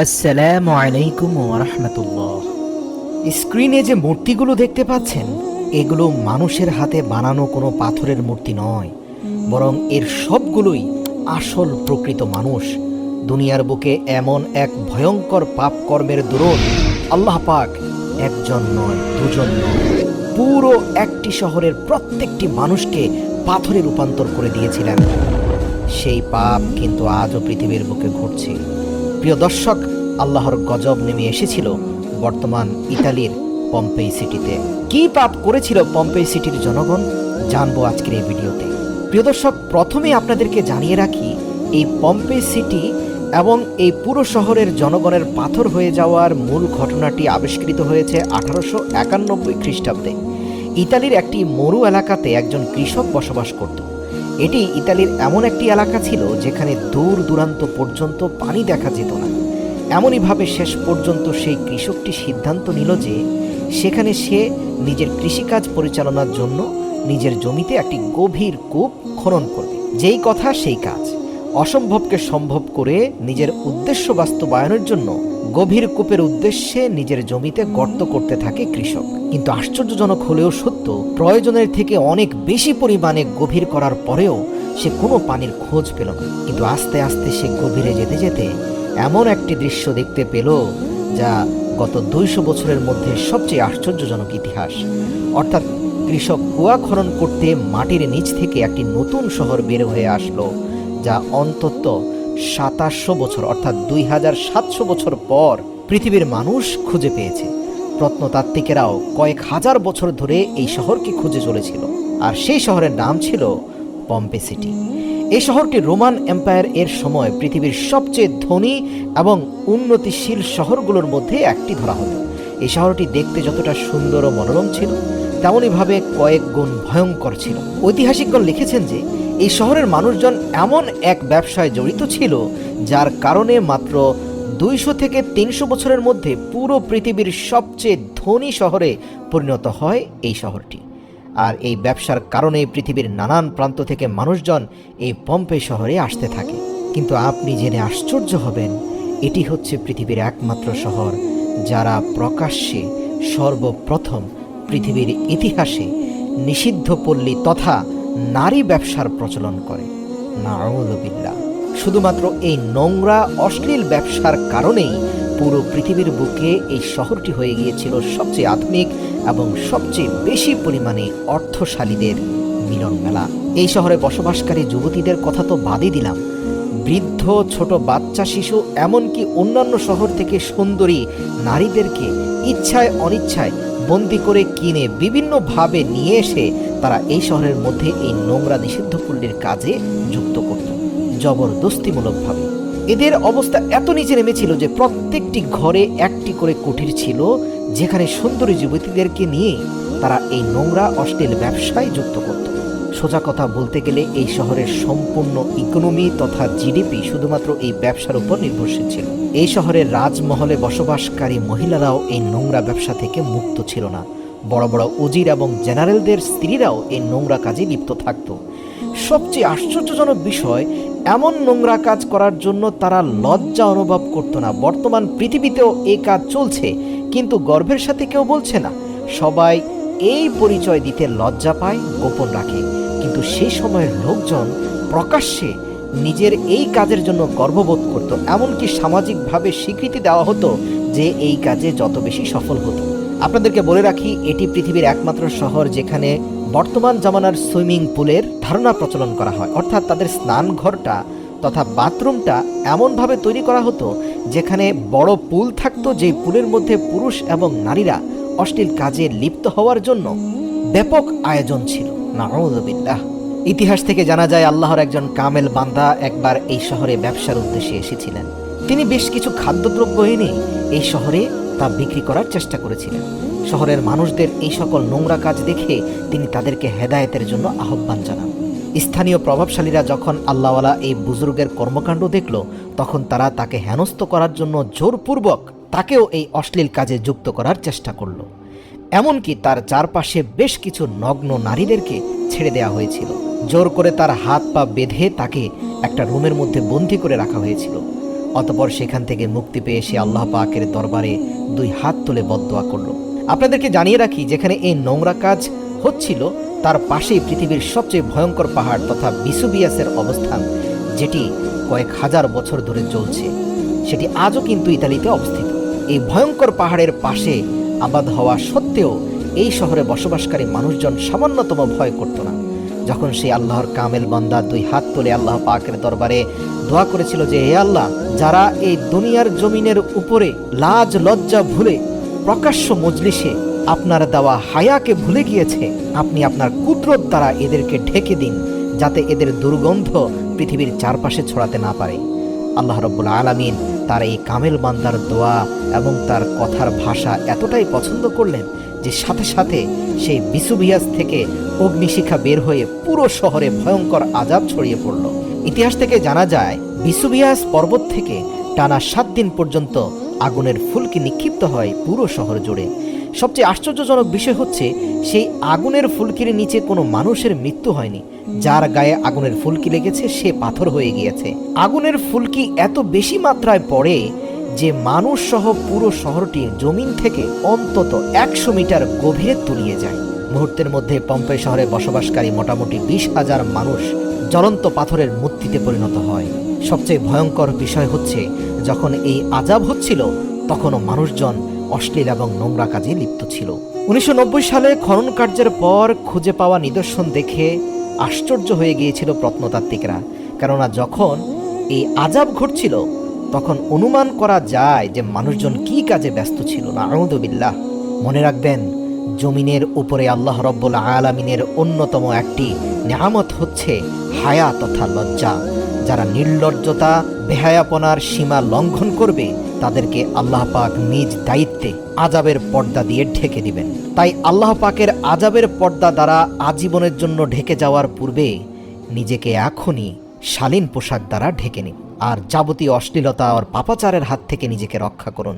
আসসালামু আলাইকুম ওয়া রাহমাতুল্লাহ। স্ক্রিনে যে মূর্তিগুলো দেখতে পাচ্ছেন, এগুলো মানুষের হাতে বানানো কোনো পাথরের মূর্তি নয়, বরং এর সবগুলোই আসল প্রকৃত মানুষ। দুনিয়ার বুকে এমন এক ভয়ঙ্কর পাপ কর্মের দরুন আল্লাহ পাক একজন নয়, দুজন নয়, পুরো একটি শহরের প্রত্যেকটি মানুষকে পাথরে রূপান্তর করে দিয়েছিলেন। সেই পাপ কিন্তু আজও পৃথিবীর বুকে ঘটছে। প্রিয় দর্শক, আল্লাহর গজব নেমে এসেছিল বর্তমান ইতালির পম্পেই সিটিতে। কি পাপ করেছিল পম্পেই সিটির জনগণ, জানবো আজকের এই ভিডিওতে। প্রিয় দর্শক, প্রথমে আপনাদেরকে জানিয়ে রাখি, এই পম্পেই সিটি এবং এই পুরো শহরের জনগণের পাথর হয়ে যাওয়ার মূল ঘটনাটি আবিষ্কৃত হয়েছে 1891 খ্রিস্টাব্দে। ইতালির একটি মরু এলাকাতে একজন কৃষক বসবাস করত। এটি ইতালির এমন একটি এলাকা ছিল যেখানে দূর দূরান্ত পর্যন্ত পানি দেখা যেত না। এমনইভাবে শেষ পর্যন্ত সেই কৃষকটি সিদ্ধান্ত নিল যে সেখানে সে নিজের কৃষিকাজ পরিচালনার জন্য নিজের জমিতে একটি গভীর কূপ খনন করবে। যেই কথা সেই কাজ। অসম্ভবকে সম্ভব করে নিজের উদ্দেশ্য বাস্তবায়নের জন্য গভীর কূপের উদ্দেশ্যে নিজের জমিতে গর্ত করতে থাকে কৃষক। কিন্তু আশ্চর্যজনক হলেও সত্য, প্রয়োজনের থেকে অনেক বেশি পরিমাণে গভীর করার পরেও সে কোনো পানির খোঁজ পেল না। কিন্তু আস্তে আস্তে সে গভীরে যেতে যেতে এমন একটি দৃশ্য দেখতে পেল যা গত 200 বছরের মধ্যে সবচেয়ে আশ্চর্যজনক ইতিহাস। অর্থাৎ কৃষক কুয়া খনন করতে মাটির নিচ থেকে একটি নতুন শহর বের হয়ে আসলো, যা অন্তত 2700 বছর অর্থাৎ 2700 বছর পর পৃথিবীর মানুষ খুঁজে পেয়েছে। প্রত্নতাত্ত্বিকেরাও কয়েক হাজার বছর ধরে এই শহরকে খুঁজে চলেছিল, আর সেই শহরের নাম ছিল পম্পে সিটি। এই শহরটি রোমান এম্পায়ার এর সময় পৃথিবীর সবচেয়ে ধনী এবং উন্নতিশীল শহরগুলোর মধ্যে একটি ধরা হতো। এই শহরটি দেখতে যতটা সুন্দর ও মনোরম ছিল, তেমনইভাবে কয়েক গুণ ভয়ঙ্কর ছিল। ঐতিহাসিকগণ লিখেছেন যে এই শহরের মানুষজন এমন এক ব্যবসায় জড়িত ছিল যার কারণে মাত্র 200 থেকে 300 বছরের মধ্যে পুরো পৃথিবীর সবচেয়ে ধনী শহরে পরিণত হয় এই শহরটি। আর এই ব্যবসার কারণে পৃথিবীর নানান প্রান্ত থেকে মানুষজন এই পম্পে শহরে আসতে থাকে। কিন্তু আপনি জেনে আশ্চর্য হবেন, এটি হচ্ছে পৃথিবীর একমাত্র শহর যারা প্রকাশ্যে সর্বপ্রথম পৃথিবীর ইতিহাসে নিষিদ্ধ পল্লী তথা নারী ব্যবসার প্রচলন করে। নাউযুবিল্লাহ। শুধুমাত্র এই নোংরা অশ্লীল ব্যবসার কারণেই পুরো পৃথিবীর বুকে এই শহরটি হয়ে গিয়েছিল সবচেয়ে আধুনিক এবং সবচেয়ে বেশি পরিমাণে অর্থশালীদের মিলন মেলা। এই শহরে বসবাসকারী যুবতীদের কথা তো বাদই দিলাম, বৃদ্ধ, ছোট বাচ্চা, শিশু, এমনকি অন্যান্য শহর থেকে সুন্দরী নারীদেরকে ইচ্ছায় অনিচ্ছায় বন্দি করে কিনে বিভিন্নভাবে নিয়ে এসে তারা এই শহরের মধ্যে এই নোংরা নিষিদ্ধ পল্লীর কাজে যুক্ত করত, জবরদস্তিমূলকভাবে। এদের অবস্থা এত নিচে নেমেছিল যে প্রত্যেকটি ঘরে একটি করে কুঠির ছিল, যেখানে সুন্দরী যুবতীদেরকে নিয়ে তারা এই নোংরা অশ্লীল ব্যবসায় যুক্ত করত। সোজা কথা বলতে গেলে এই শহরের সম্পূর্ণ ইকোনমি তথা জিডিপি শুধুমাত্র এই ব্যবসার উপর নির্ভরশীল ছিল। এই শহরের রাজমহলে বসবাসকারী মহিলারাও এই নোংরা ব্যবসা থেকে মুক্ত ছিল না। বড় বড় উজির এবং জেনারেলদের স্ত্রীরাও এই নোংরা কাজে লিপ্ত থাকত। সবচেয়ে আশ্চর্যজনক বিষয়, এমন নোংরা কাজ করার জন্য তারা লজ্জা অনুভব করত না। বর্তমান পৃথিবীতেও এই কাজ চলছে, কিন্তু গর্বের সাথে কেউ বলছে না। সবাই এই পরিচয় দিতে লজ্জা পায়, গোপন রাখে। কিন্তু সেই সময়ের লোকজন প্রকাশ্যে নিজের এই কাজের জন্য গর্ববোধ করত। এমনকি সামাজিকভাবে স্বীকৃতি দেওয়া হতো যে এই কাজে যত বেশি সফল হতো। আপনাদেরকে বলে রাখি, এটি পৃথিবীর একমাত্র শহর যেখানে বর্তমান জামানার সুইমিং পুলের ধারণা প্রচলন করা হয়। অর্থাৎ তাদের স্নান ঘরটা তথা বাথরুমটা এমনভাবে তৈরি করা হতো যেখানে বড় পুল থাকতো, যে পুলের মধ্যে পুরুষ এবং নারীরা অশ্লীল কাজে লিপ্ত হওয়ার জন্য ব্যাপক আয়োজন ছিল। নাউযুবিল্লাহ। ইতিহাস থেকে জানা যায় আল্লাহর একজন কামেল বান্দা একবার এই শহরে ব্যবসার উদ্দেশ্যে এসেছিলেন। তিনি বেশ কিছু খাদ্যদ্রব্য এনে এই শহরে তা বিক্রি করার চেষ্টা করেছিলেন। শহরের মানুষদের এই সকল নোংরা কাজ দেখে তিনি তাদেরকে হেদায়েতের জন্য আহ্বান জানান। স্থানীয় প্রভাবশালীরা যখন আল্লাহওয়ালা এই বুজুর্গের কর্মকাণ্ড দেখল, তখন তারা তাকে হেনস্থ করার জন্য জোরপূর্বক তাকেও এই অশ্লীল কাজে যুক্ত করার চেষ্টা করল। এমনকি তার চারপাশে বেশ কিছু নগ্ন নারীদেরকে ছেড়ে দেওয়া হয়েছিল। জোর করে তার হাত পা বেঁধে তাকে একটা রুমের মধ্যে বন্দী করে রাখা হয়েছিল। অতঃপর সেখান থেকে মুক্তি পেয়ে সে আল্লাহ পাকের দরবারে 2 হাত তুলে বদদোয়া করল। আপনাদেরকে জানিয়ে রাখি, যেখানে এই নোংরা কাজ হচ্ছিল তার পাশেই পৃথিবীর সবচেয়ে ভয়ঙ্কর পাহাড় তথা ভিসুভিয়াসের অবস্থান, যেটি কয়েক হাজার বছর ধরে চলছে। সেটি আজও কিন্তু ইতালিতে অবস্থিত। এই ভয়ঙ্কর পাহাড়ের পাশে আবাদ হওয়া সত্ত্বেও এই শহরে বসবাসকারী মানুষজন সামান্যতম ভয় করত না। যখন সেই আল্লাহর কামেল বান্দা 2 হাত তুলে আল্লাহ পাকের দরবারে দোয়া করেছিল যে, হে আল্লাহ, যারা এই দুনিয়ার জমিনের উপরে লাজ লজ্জা ভুলে প্রকাশ্য মজলিসে আপনার দেওয়া হায়াকে ভুলে গিয়েছে, আপনি আপনার কুদরত দ্বারা এদেরকে ঢেকে দিন, যাতে এদের দুর্গন্ধ পৃথিবীর চারপাশে ছড়াতে না পারে। আল্লাহ রাব্বুল আলামিন তার এই কামেল বান্দার দোয়া এবং তার কথার ভাষা এতটাই পছন্দ করলেন যে সাথে সাথে সেই ভিসুভিয়াস থেকে অগ্নিশিখা বের হয়ে পুরো শহরে ভয়ঙ্কর আযাব ছড়িয়ে পড়ল। ইতিহাস থেকে জানা যায়, ভিসুভিয়াস পর্বত থেকে টানা 7 দিন পর্যন্ত আগুনের ফুলকি নিক্ষিপ্ত হয় পুরো শহর জুড়ে। সবচেয়ে আশ্চর্যজনক বিষয় হচ্ছে, সেই আগুনের ফুলকির নিচে কোনো মানুষের মৃত্যু হয়নি। যার গায়ে আগুনের ফুলকি লেগেছে সে পাথর হয়ে গিয়েছে। আগুনের ফুলকি এত বেশি মাত্রায় পড়ে যে মানুষ সহ পুরো শহরটি জমিন থেকে অন্তত 100 মিটার গভীরে তলিয়ে যায়। মুহূর্তের মধ্যে পম্পেই শহরে বসবাসকারী মোটামুটি 20,000 মানুষ জ্বলন্ত পাথরের মূর্তিতে পরিণত হয়। সবচেয়ে ভয়ঙ্কর বিষয় হচ্ছে, যখন এই আযাব হচ্ছিল তখনও মানুষজন অশ্লীল এবং নোংরা কাজে লিপ্ত ছিল। 1990 সালে খনন কার্যের পর খুঁজে পাওয়া নিদর্শন দেখে আশ্চর্য হয়ে গিয়েছিল প্রত্নতাত্ত্বিকরা। কেননা যখন এই আযাব ঘটছিল তখন অনুমান করা যায় যে মানুষজন কি কাজে ব্যস্ত ছিল। নাউযু বিল্লাহ। মনে রাখবেন, জমিনের উপরে আল্লাহ রাব্বুল আলামিনের অন্যতম একটি নিয়ামত হচ্ছে হায়া তথা লজ্জা। যারা নির্লজ্জতা বেহায়াপনার সীমা লঙ্ঘন করবে তাদেরকে আল্লাহ পাক নিজ দায়িত্বে আযাবের পর্দা দিয়ে ঢেকে দিবেন। তাই আল্লাহ পাকের আযাবের পর্দা দ্বারা আজীবনের জন্য ঢেকে যাওয়ার পূর্বে নিজেকে এখনই শালীন পোশাক দ্বারা ঢেকে নিন, আর যাবতীয় অশ্লীলতা আর পাপাচারের হাত থেকে নিজেকে রক্ষা করুন।